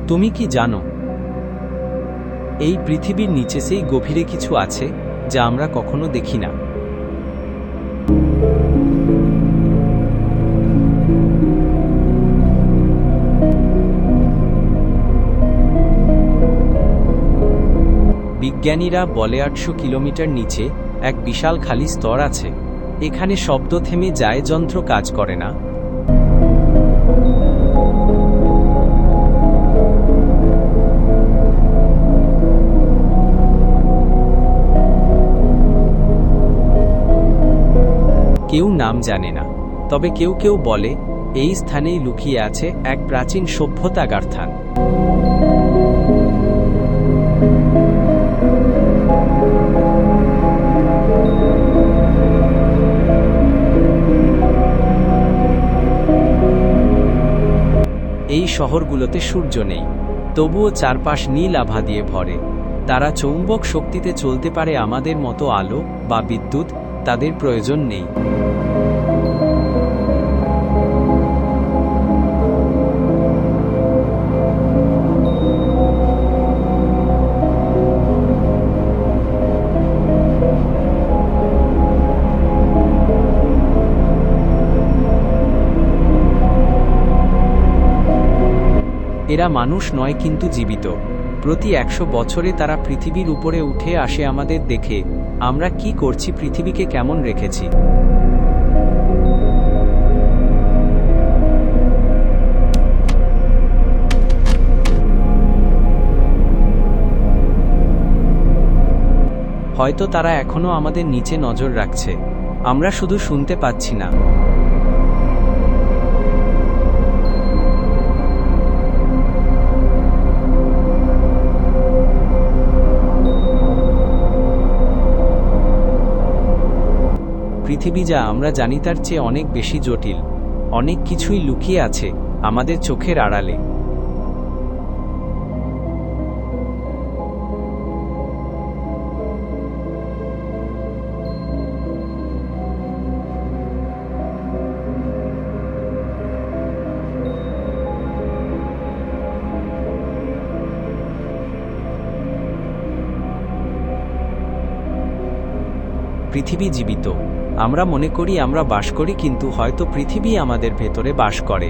তুমি কি জানো, এই পৃথিবীর নিচে সেই গভীরে কিছু আছে যা আমরা কখনো দেখি না। বিজ্ঞানীরা বলে ৮০০ কিলোমিটার নিচে এক বিশাল খালি স্তর আছে। এখানে শব্দ থেমে যায়, যন্ত্র কাজ করে না। কেউ নাম জানে না, তবে কেউ কেউ বলে এই স্থানেই লুকিয়ে আছে এক প্রাচীন সভ্যতা গার্থান। এই শহরগুলোতে সূর্য নেই, তবুও চারপাশ নীল আভা দিয়ে ভরে। তারা চৌম্বক শক্তিতে চলতে পারে, আমাদের মতো আলো বা বিদ্যুৎ তাদের প্রয়োজন নেই। এরা মানুষ নয়, কিন্তু জীবিত। প্রতি ১০০ বছরে তারা পৃথিবীর উপরে উঠে আসে আমাদের দেখে আমরা কি করছি, পৃথিবীকে কেমন রেখেছি। হয়তো তারা এখনো আমাদের নিচে নজর রাখছে, আমরা শুধু শুনতে পাচ্ছি না। পৃথিবী যা আমরা জানি তার চেয়ে অনেক বেশি জটিল। অনেক কিছুই লুকিয়ে আছে আমাদের চোখের আড়ালে। পৃথিবী জীবিত। আমরা মনে করি আমরা বাস করি, কিন্তু হয়তো পৃথিবী আমাদের ভেতরে বাস করে।